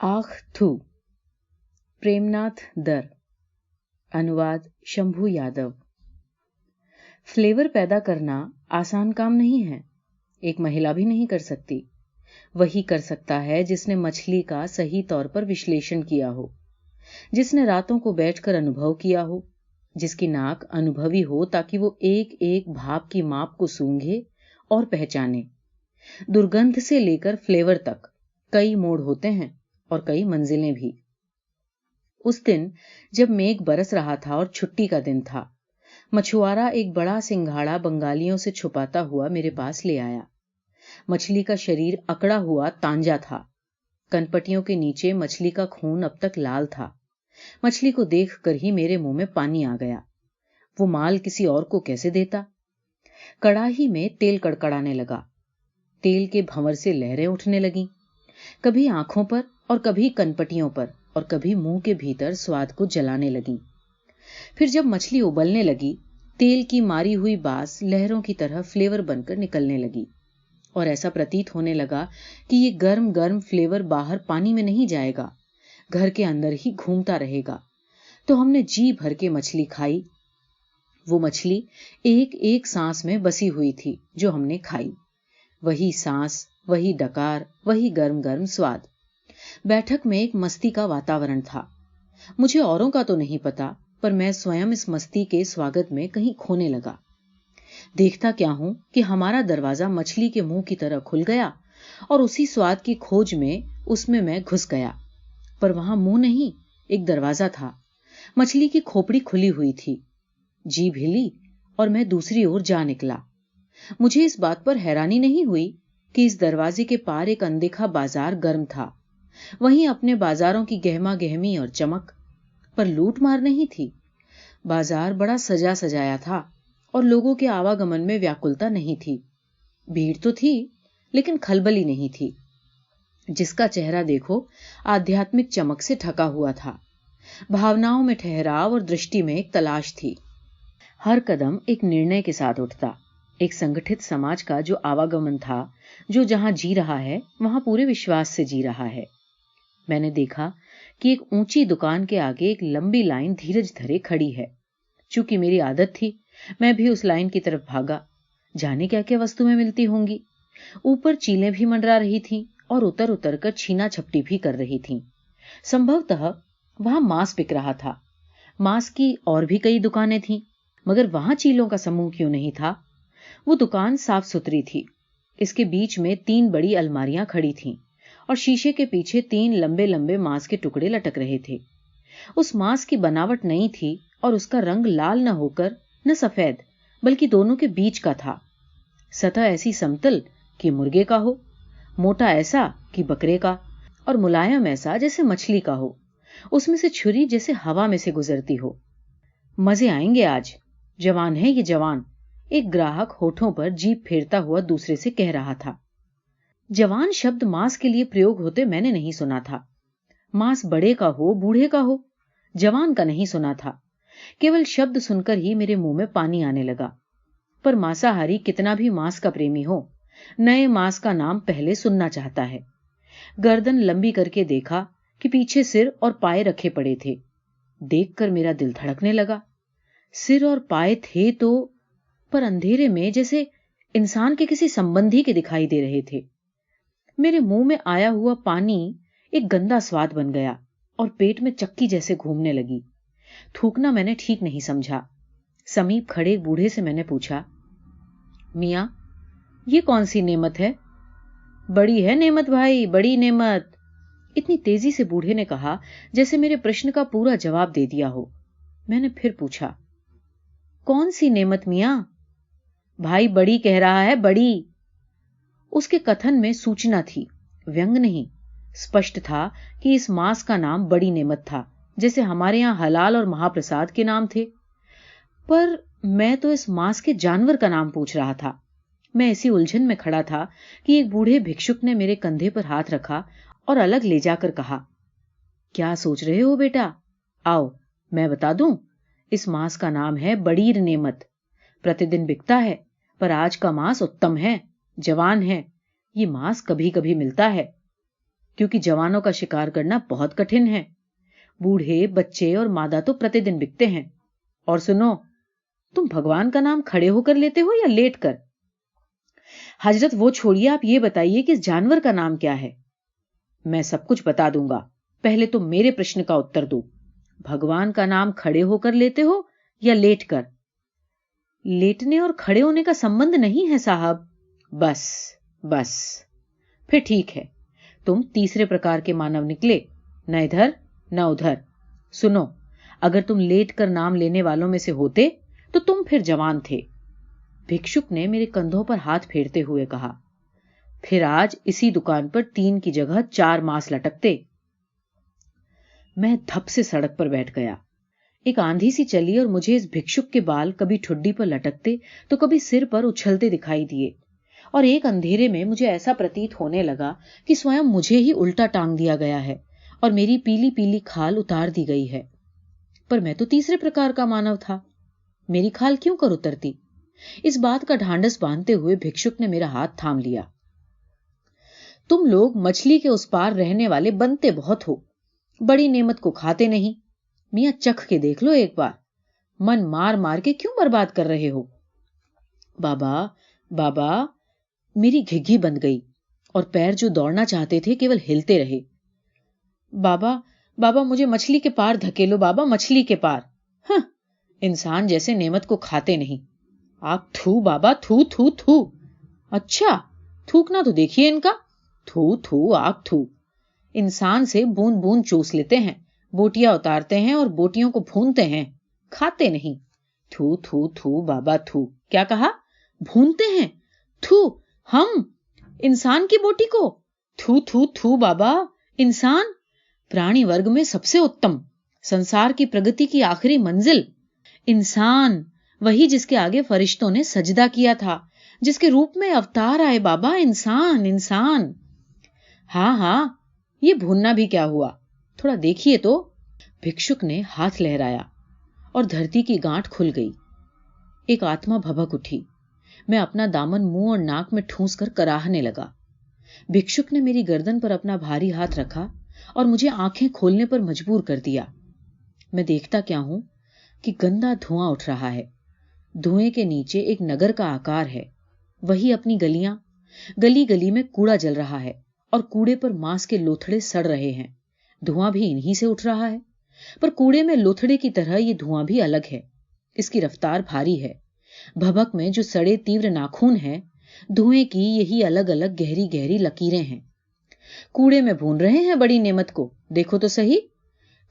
आख थू। प्रेमनाथ दर। अनुवाद शंभू यादव। फ्लेवर पैदा करना आसान काम नहीं है, एक महिला भी नहीं कर सकती। वही कर सकता है जिसने मछली का सही तौर पर विश्लेषण किया हो, जिसने रातों को बैठकर अनुभव किया हो, जिसकी नाक अनुभवी हो ताकि वो एक एक भाप की माप को सूंघे और पहचाने। दुर्गंध से लेकर फ्लेवर तक कई मोड़ होते हैं और कई मंजिलें भी। उस दिन जब मेघ बरस रहा था और छुट्टी का दिन था, मछुआरा एक बड़ा सिंघाड़ा बंगालियों से छुपाता हुआ मेरे पास ले आया। मछली का शरीर अकड़ा हुआ तांजा था, कनपटियों के नीचे मछली का खून अब तक लाल था। मछली को देखकर ही मेरे मुंह में पानी आ गया। वो माल किसी और को कैसे देता? कड़ाही में तेल कड़कड़ाने लगा। तेल के भंवर से लहरें उठने लगीं, कभी आंखों पर और कभी कनपटियों पर और कभी मुंह के भीतर स्वाद को जलाने लगीं। फिर जब मछली उबलने लगी, तेल की मारी हुई बास लहरों की तरह फ्लेवर बनकर निकलने लगी और ऐसा प्रतीत होने लगा कि ये गर्म गर्म फ्लेवर बाहर पानी में नहीं जाएगा, घर के अंदर ही घूमता रहेगा। तो हमने जी भर के मछली खाई। वो मछली एक एक सांस में बसी हुई थी जो हमने खाई। वही सांस, वही डकार, वही गर्म गर्म स्वाद। बैठक में एक मस्ती का वातावरण था। मुझे औरों का तो नहीं पता, पर मैं स्वयं इस मस्ती के स्वागत में कहीं खोने लगा। देखता क्या हूं कि हमारा दरवाजा मछली के मुंह की तरह खुल गया और उसी स्वाद की खोज में उसमें मैं घुस गया। पर वहां मुंह नहीं, एक दरवाजा था। मछली की खोपड़ी खुली हुई थी। जीभ हिली और मैं दूसरी ओर जा निकला। मुझे इस बात पर हैरानी नहीं हुई कि इस दरवाजे के पार एक अनदेखा बाजार गर्म था, वहीं अपने बाजारों की गहमा गहमी और चमक। पर लूट मार नहीं थी। बाजार बड़ा सजा सजाया था और लोगों के आवागमन में व्याकुलता नहीं थी। भीड़ तो थी, लेकिन खलबली नहीं थी। जिसका चेहरा देखो आध्यात्मिक चमक से ढका हुआ था। भावनाओं में ठहराव और दृष्टि में एक तलाश थी। हर कदम एक निर्णय के साथ उठता। एक संगठित समाज का जो आवागमन था, जो जहां जी रहा है वहां पूरे विश्वास से जी रहा है। मैंने देखा कि एक ऊंची दुकान के आगे एक लंबी लाइन धीरज धरे खड़ी है। चूंकि मेरी आदत थी, मैं भी उस लाइन की तरफ भागा। जाने क्या क्या वस्तुएं मिलती होंगी। ऊपर चीलें भी मंडरा रही थीं और उतर उतर कर छीना झपटी भी कर रही थीं। संभवतः वहां मांस बिक रहा था। मांस की और भी कई दुकानें थीं, मगर वहां चीलों का समूह क्यों नहीं था? वो दुकान साफ सुथरी थी। इसके बीच में 3 बड़ी अलमारियां खड़ी थीं और शीशे के पीछे 3 लंबे लंबे मांस के टुकड़े लटक रहे थे। उस मांस की बनावट नई थी और उसका रंग लाल न होकर न सफेद, बल्कि दोनों के बीच का था। सतह ऐसी समतल कि मुर्गे का हो, मोटा ऐसा कि बकरे का, और मुलायम ऐसा जैसे मछली का हो। उसमें से छुरी जैसे हवा में से गुजरती हो। मजे आएंगे आज, जवान है ये जवान, एक ग्राहक होठों पर जीभ फेरता हुआ दूसरे से कह रहा था। जवान शब्द मांस के लिए प्रयोग होते मैंने नहीं सुना था। मांस बड़े का हो, बूढ़े का हो, जवान का नहीं सुना था। केवल शब्द सुनकर ही मेरे मुंह में पानी आने लगा। पर मांसाहारी कितना भी मांस का प्रेमी हो, नए मांस का नाम पहले सुनना चाहता है। गर्दन लंबी करके देखा कि पीछे सिर और पाए रखे पड़े थे। देखकर मेरा दिल धड़कने लगा। सिर और पाए थे तो, पर अंधेरे में जैसे इंसान के किसी संबंधी के दिखाई दे रहे थे। मेरे मुंह में आया हुआ पानी एक गंदा स्वाद बन गया और पेट में चक्की जैसे घूमने लगी। थूकना मैंने ठीक नहीं समझा। समीप खड़े बूढ़े से मैंने पूछा, मियां, ये कौन सी नेमत है? बड़ी है नेमत भाई, बड़ी नेमत। इतनी तेजी से बूढ़े ने कहा जैसे मेरे प्रश्न का पूरा जवाब दे दिया हो। मैंने फिर पूछा, कौन सी नेमत मियां? भाई बड़ी कह रहा है, बड़ी। उसके कथन में सूचना थी, व्यंग नहीं। स्पष्ट था कि इस मांस का नाम बड़ी नेमत था, जैसे हमारे यहां हलाल और महाप्रसाद के नाम थे। पर मैं तो इस मांस के जानवर का नाम पूछ रहा था। मैं ऐसी उलझन में खड़ा था कि एक बूढ़े भिक्षुक ने मेरे कंधे पर हाथ रखा और अलग ले जाकर कहा, क्या सोच रहे हो बेटा? आओ मैं बता दूं। इस मांस का नाम है बड़ीर नेमत। प्रतिदिन बिकता है, पर आज का मांस उत्तम है, जवान है। ये मांस कभी कभी मिलता है। क्योंकि जवानों का शिकार करना बहुत कठिन है। बूढ़े, बच्चे और मादा तो प्रतिदिन बिकते हैं। और सुनो, तुम भगवान का नाम खड़े होकर लेते हो या लेट कर? हजरत वो छोड़िए, आप ये बताइए कि इस जानवर का नाम क्या है? मैं सब कुछ बता दूंगा, पहले तो मेरे प्रश्न का उत्तर दो। भगवान का नाम खड़े होकर लेते हो या लेट कर? लेटने और खड़े होने का संबंध नहीं है साहब। बस फिर ठीक है, तुम तीसरे प्रकार के मानव निकले, न इधर न उधर। सुनो, अगर तुम लेट कर नाम लेने वालों में से होते तो तुम फिर जवान थे। भिक्षुक ने मेरे कंधों पर हाथ फेरते हुए कहा। फिर आज इसी दुकान पर 3 की जगह 4 मांस लटकते। मैं धप से सड़क पर बैठ गया। एक आंधी सी चली और मुझे इस भिक्षुक के बाल कभी ठुड्डी पर लटकते तो कभी सिर पर उछलते दिखाई दिए, और एक अंधेरे में मुझे ऐसा प्रतीत होने लगा कि स्वयं मुझे ही उल्टा टांग दिया गया है और मेरी पीली पीली खाल उतार दी गई है। पर मैं तो तीसरे प्रकार का मानव था, मेरी खाल क्यों कर उतरती? इस बात का ढांढस बांधते हुए भिक्षुक ने मेरा हाथ थाम लिया। तुम लोग मछली के उस पार रहने वाले बनते बहुत हो, बड़ी नेमत को खाते नहीं। मियां चख के देख लो एक बार, मन मार मार के क्यों बर्बाद कर रहे हो? बाबा, मेरी घिघी बंद गई और पैर जो दौड़ना चाहते थे केवल हिलते रहे। बाबा मुझे मछली के पार धकेलो बाबा, मछली के पार। हाँ, इंसान जैसे नेमत को खाते नहीं। आप थू बाबा, थू थू थू। अच्छा, थूकना तो देखिए इनका। थू थू आग थू। इंसान से बूंद बूंद चूस लेते हैं, बोटियां उतारते हैं और बोटियों को भूनते हैं, खाते नहीं। थू थू थू बाबा थू। क्या कहा? भूनते हैं? थू, हम इंसान की बोटी को? थू थू थू बाबा। इंसान प्राणी वर्ग में सबसे उत्तम, संसार की प्रगति की आखिरी मंजिल। इंसान, वही जिसके आगे फरिश्तों ने सजदा किया था, जिसके रूप में अवतार आए बाबा। इंसान। हाँ, ये भूनना भी क्या हुआ, थोड़ा देखिए तो। भिक्षुक ने हाथ लहराया और धरती की गांठ खुल गई। एक आत्मा भभक उठी। मैं अपना दामन मुंह और नाक में ठूंस कर कराहने लगा। भिक्षुक ने मेरी गर्दन पर अपना भारी हाथ रखा और मुझे आंखें खोलने पर मजबूर कर दिया। मैं देखता क्या हूं कि गंदा धुआं उठ रहा है। धुएं के नीचे एक नगर का आकार है, वही अपनी गलियां। गली गली में कूड़ा जल रहा है और कूड़े पर मांस के लोथड़े सड़ रहे हैं। धुआं भी इन्हीं से उठ रहा है, पर कूड़े में लोथड़े की तरह ये धुआं भी अलग है। इसकी रफ्तार भारी है। भभक में जो सड़े तीव्र नाखून है, धुएं की यही अलग अलग गहरी गहरी लकीरें हैं। कूड़े में भून रहे हैं बड़ी नेमत को, देखो तो सही।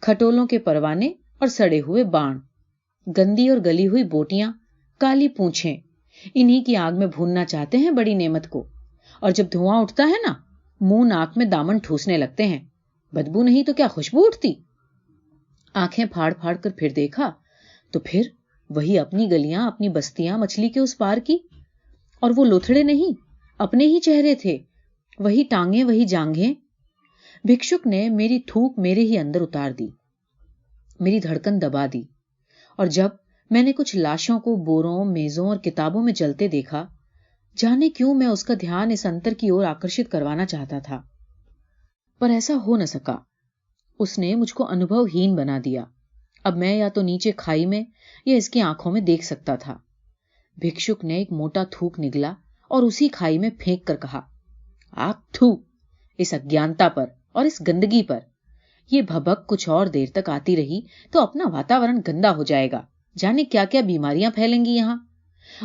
खटोलों के परवाने और सड़े हुए बाण, गंदी और गली हुई बोटियां, काली पूंछें, इन्हीं की आग में भूनना चाहते हैं बड़ी नेमत को। और जब धुआं उठता है ना, मुंह नाक में दामन ठूसने लगते हैं। बदबू नहीं तो क्या खुशबू उठती। आंखें फाड़ फाड़ कर फिर देखा तो फिर वही अपनी गलियां, अपनी बस्तियां मछली के उस पार की। और वो लोथड़े नहीं, अपने ही चेहरे थे, वही टांगे, वही जांघें। भिक्षुक ने मेरी थूक मेरे ही अंदर उतार दी, मेरी धड़कन दबा दी। और जब मैंने कुछ लाशों को बोरों, मेजों और किताबों में जलते देखा, जाने क्यों मैं उसका ध्यान इस अंतर की ओर आकर्षित करवाना चाहता था, पर ऐसा हो न सका। उसने मुझको अनुभवहीन बना दिया। अब मैं या तो नीचे खाई में या इसकी आंखों में देख सकता था। भिक्षुक ने एक मोटा थूक निगला और उसी खाई में फेंक कर कहा, आग थू इस अज्ञानता पर और इस गंदगी पर। ये भभक कुछ और देर तक आती रही तो अपना वातावरण गंदा हो जाएगा, जाने क्या क्या बीमारियां फैलेंगी यहां।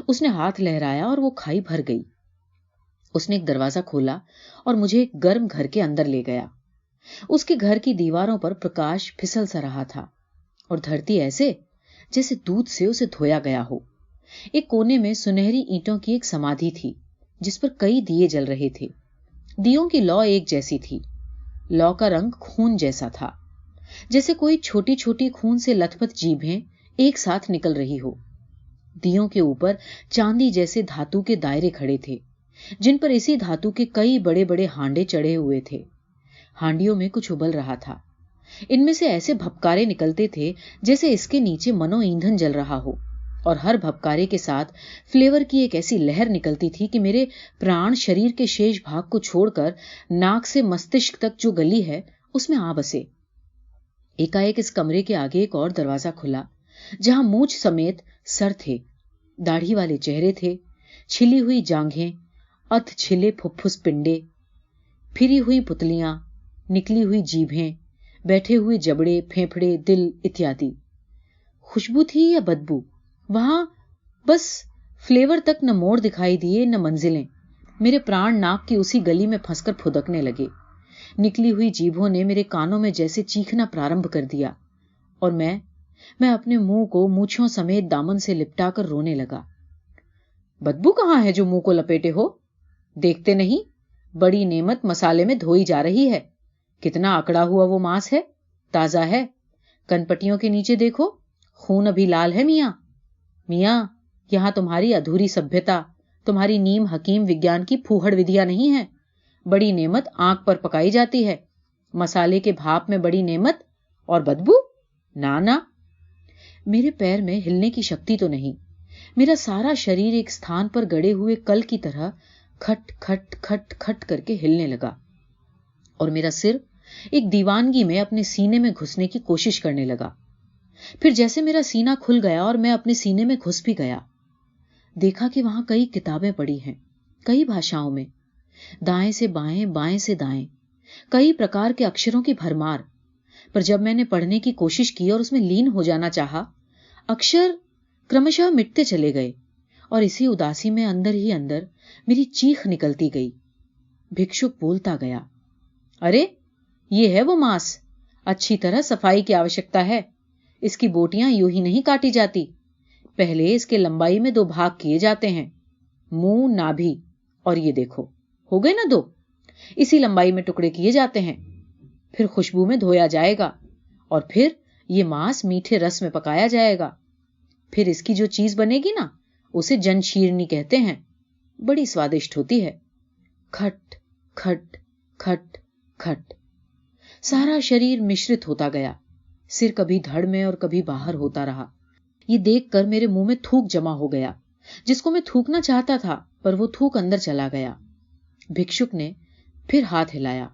उसने हाथ लहराया और वो खाई भर गई। उसने एक दरवाजा खोला और मुझे एक गर्म घर के अंदर ले गया। उसके घर की दीवारों पर प्रकाश फिसल सा रहा था और धरती ऐसे जैसे दूध से उसे धोया गया हो। एक कोने में सुनहरी ईंटों की एक समाधि थी, जिस पर कई दिए जल रहे थे। दियों की लौ एक जैसी थी। लौ का रंग खून जैसा था, जैसे कोई छोटी छोटी खून से लथपथ जीभें एक साथ निकल रही हो। दियों के ऊपर चांदी जैसे धातु के दायरे खड़े थे, जिन पर इसी धातु के कई बड़े बड़े हांडे चढ़े हुए थे। हांडियों में कुछ उबल रहा था। इनमें से ऐसे भपकारे निकलते थे जैसे इसके नीचे मनो ईंधन जल रहा हो। اور हर भपकारे के साथ फ्लेवर की एक ऐसी लहर निकलती थी कि मेरे प्राण शरीर के शेष भाग को छोड़कर नाक से मस्तिष्क तक जो गली है उसमें आ बसे। एकाएक इस कमरे के आगे एक और दरवाजा खुला, जहां मूछ समेत सर थे, दाढ़ी वाले चेहरे थे, छिली हुई जांघें, अध छिले फुफ्फुस पिंडे, फिरी हुई पुतलियां, निकली हुई जीभें, बैठे हुए जबड़े, फेफड़े, दिल इत्यादि। खुशबू थी या बदबू, वहां बस फ्लेवर तक न मोड़ दिखाई दिए न मंजिलें। मेरे प्राण नाक की उसी गली में फंसकर फुदकने लगे। निकली हुई जीभों ने मेरे कानों में जैसे चीखना प्रारंभ कर दिया और मैं अपने मुंह को मूछों समेत दामन से लिपटाकर रोने लगा। बदबू कहाँ है जो मुंह को लपेटे हो? देखते नहीं, बड़ी नेमत मसाले में धोई जा रही है। कितना अकड़ा हुआ वो मांस है, ताजा है। कनपटियों के नीचे देखो, खून अभी लाल है मियां। मियां, यहां तुम्हारी अधूरी सभ्यता, तुम्हारी नीम हकीम विज्ञान की फूहड़ विधियां नहीं है। बड़ी नेमत आंख पर पकाई जाती है, मसाले के भाप में बड़ी नेमत, और बदबू? ना ना। मेरे पैर में हिलने की शक्ति तो नहीं, मेरा सारा शरीर एक स्थान पर गड़े हुए कल की तरह खट खट खट खट करके हिलने लगा और मेरा सिर एक दीवानगी में अपने सीने में घुसने की कोशिश करने लगा। फिर जैसे मेरा सीना खुल गया और मैं अपने सीने में घुस भी गया, देखा कि वहां कई किताबें पड़ी हैं, कई भाषाओं में, दाएं से बाएं, बाएं से दाएं, कई प्रकार के अक्षरों की भरमार। पर जब मैंने पढ़ने की कोशिश की और उसमें लीन हो जाना चाहा, अक्षर क्रमशः मिटते चले गए और इसी उदासी में अंदर ही अंदर मेरी चीख निकलती गई। भिक्षुक बोलता गया, अरे ये है वो मांस, अच्छी तरह सफाई की आवश्यकता है। इसकी बोटियां यूं ही नहीं काटी जाती, पहले इसके लंबाई में 2 भाग किए जाते हैं, मुंह, नाभि, और ये देखो, हो गए ना 2। इसी लंबाई में टुकड़े किए जाते हैं, फिर खुशबू में धोया जाएगा और फिर ये मांस मीठे रस में पकाया जाएगा। फिर इसकी जो चीज बनेगी ना, उसे जनशीरनी कहते हैं, बड़ी स्वादिष्ट होती है। खट खट खट खट। सारा शरीर मिश्रित होता गया, सिर कभी धड़ में और कभी बाहर होता रहा। ये देखकर मेरे मुंह में थूक जमा हो गया, जिसको मैं थूकना चाहता था, पर वो थूक अंदर चला गया। भिक्षुक ने फिर हाथ हिलाया।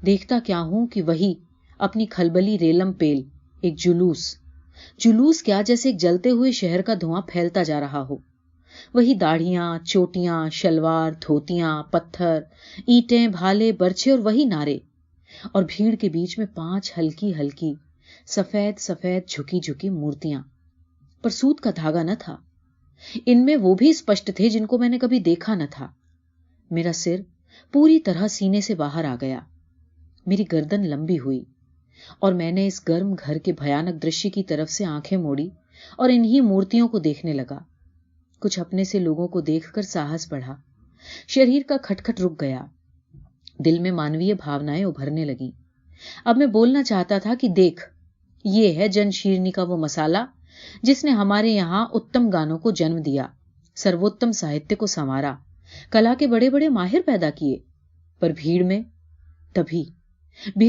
देखता क्या हूं कि वही अपनी खलबली रेलम पेल, एक जुलूस क्या, जैसे एक जलते हुए शहर का धुआं फैलता जा रहा हो। वही दाढ़ियां, चोटियां, शलवार, धोतियां, पत्थर, ईंटें, भाले, बर्छे और वही नारे, और भीड़ के बीच में 5 हल्की हल्की सफेद सफेद झुकी झुकी मूर्तियां। पर सूत का धागा न था। इनमें वो भी स्पष्ट थे जिनको मैंने कभी देखा न था। मेरा सिर पूरी तरह सीने से बाहर आ गया, मेरी गर्दन लंबी हुई और मैंने इस गर्म घर के भयानक दृश्य की तरफ से आंखें मोड़ी और इन्हीं मूर्तियों को देखने लगा। कुछ अपने से लोगों को देखकर साहस बढ़ा, शरीर का खटखट रुक गया, दिल में मानवीय भावनाएं उभरने लगीं। अब मैं बोलना चाहता था कि देख, ये है जनशीरनी का वो मसाला जिसने हमारे यहां उत्तम गानों को जन्म दिया, सर्वोत्तम साहित्य को संवारा, कला के बड़े बड़े माहिर पैदा किए। पर भीड़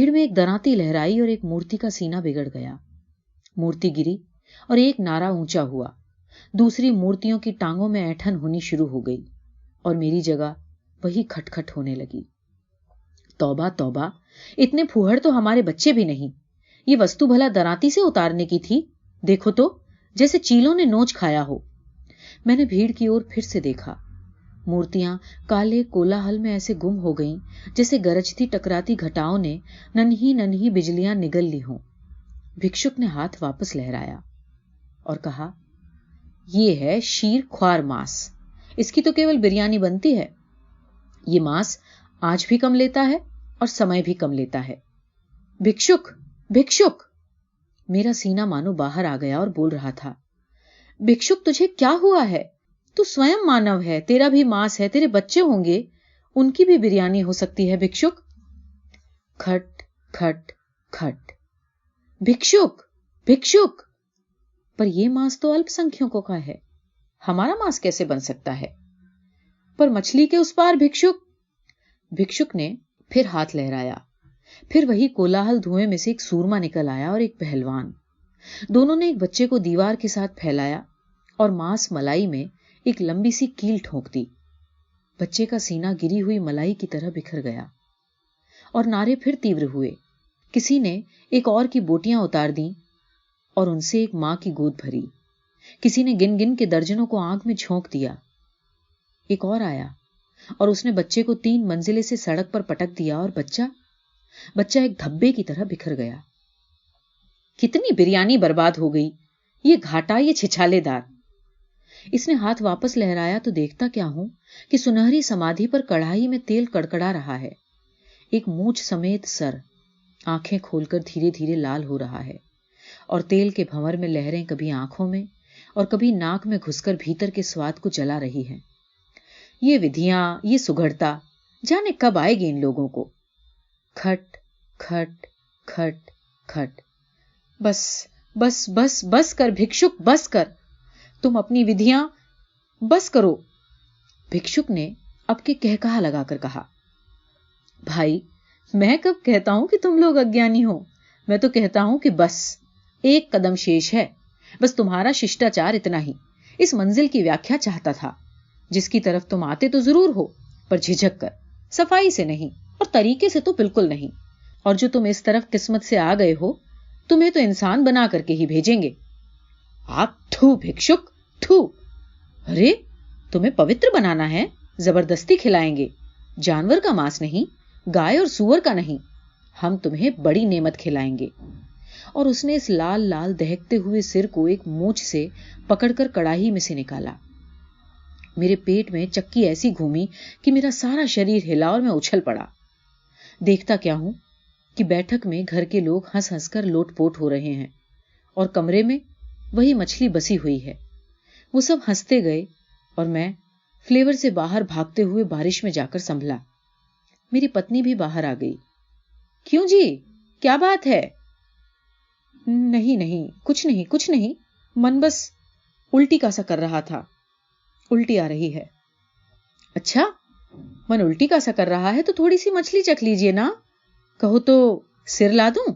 में एक दराती लहराई और एक मूर्ति का सीना बिगड़ गया। मूर्ति गिरी और एक नारा ऊंचा हुआ, दूसरी मूर्तियों की टांगों में ऐंठन होनी शुरू हो गई और मेरी जगह वही खटखट होने लगी। तौबा तौबा, इतने फूहड़ तो हमारे बच्चे भी नहीं। ये वस्तु भला दराती से उतारने की थी, देखो तो, जैसे चीलों ने नोच खाया हो। मैंने भीड़ की ओर फिर से देखा। मूर्तियां काले कोलाहल में ऐसे गुम हो गईं जैसे गरजती टकराती घटाओं ने नन्ही नन्ही बिजलियां निगल ली हों। भिक्षुक ने हाथ वापस लहराया और कहा, ये है शीर ख्वार मांस, इसकी तो केवल बिरयानी बनती है। ये मांस आज भी कम लेता है और समय भी कम लेता है। भिक्षुक, भिक्षुक! मेरा सीना मानो बाहर आ गया और बोल रहा था, भिक्षुक तुझे क्या हुआ है? तू स्वयं मानव है, तेरा भी मांस है, तेरे बच्चे होंगे, उनकी भी बिरयानी हो सकती है भिक्षुक। खट खट खट। भिक्षुक, भिक्षुक! पर यह मांस तो अल्पसंख्यकों का है, हमारा मांस कैसे बन सकता है? पर मछली के उस पार भिक्षुक। भिक्षुक ने फिर हाथ लहराया। फिर वही कोलाहल धुएं में से एक सूरमा निकल आया और एक पहलवान। दोनों ने एक बच्चे को दीवार के साथ फैलाया اور ماس ملائی میں ایک لمبی سی کیل ٹھونک دی. بچے کا سینہ گری ہوئی ملائی کی طرح بکھر گیا اور نعرے پھر تیور ہوئے. کسی نے ایک اور کی بوٹیاں اتار دیں اور ان سے ایک ماں کی گود بھری. کسی نے گن گن کے درجنوں کو آنکھ میں جھونک دیا. ایک اور آیا اور اس نے بچے کو 3 منزلے سے سڑک پر پٹک دیا اور بچہ ایک دھبے کی طرح بکھر گیا. کتنی بریانی برباد ہو گئی، یہ گھاٹا، یہ چھچھالے دار. اس نے ہاتھ واپس لہرایا تو دیکھتا کیا ہوں کہ سنہری سمادھی پر کڑھائی میں تیل کڑکڑا رہا ہے. ایک مونچھ سمیت سر آنکھیں کھول کر دھیرے دھیرے لال ہو رہا ہے اور تیل کے بھنور میں لہریں کبھی آنکھوں میں اور کبھی ناک میں گھس کر بھیتر کے سواد کو جلا رہی ہیں. یہ ودھیاں، یہ سگڑتا، جانے کب آئے گی ان لوگوں کو. کھٹ کھٹ کھٹ کھٹ. بس بس بس بس کر بھکشک، بس کر. تم اپنی ودھیاں بس کرو. بھکشک نے اب کے کہا لگا کر کہا. بھائی، میں کب کہتا ہوں کہ تم لوگ اگیانی ہو؟ میں تو کہتا ہوں کہ بس ایک قدم شیش ہے. بس تمہارا ششٹاچار اتنا ہی اس منزل کی ویاکھیا چاہتا تھا، جس کی طرف تم آتے تو ضرور ہو، پر جھجک کر، صفائی سے نہیں اور طریقے سے تو بالکل نہیں. اور جو تم اس طرف قسمت سے آ گئے ہو، تمہیں تو انسان بنا کر کے ہی بھیجیں گے. آپ تھو بھکشک تھو. ارے تمہیں پوتر بنانا ہے، زبردستی کھلائیں گے. جانور کا ماس نہیں، گائے اور سور کا نہیں. ہم تمہیں بڑی نعمت کھلائیں گے. اور اس نے اس لال لال دہکتے ہوئے سر کو ایک مونچھ سے پکڑ کر کڑاہی میں سے نکالا. میرے پیٹ میں چکی ایسی گھومی کہ میرا سارا شریر ہلا اور میں اچھل پڑا. دیکھتا کیا ہوں کہ بیٹھک میں گھر کے لوگ ہنس ہنس کر لوٹ پوٹ ہو رہے ہیں اور کمرے میں وہی مچھلی بسی ہوئی ہے. وہ سب ہنستے گئے اور میں فلیور سے باہر بھاگتے ہوئے بارش میں جا کر سنبھلا. میری پتنی بھی باہر آ گئی. کیوں جی، کیا بات ہے؟ نہیں کچھ نہیں، من بس الٹی کا سا کر رہا تھا. الٹی آ رہی ہے؟ اچھا، من الٹی کا سا کر رہا ہے تو تھوڑی سی مچھلی چکھ لیجئے نا. کہو تو سر لا دوں؟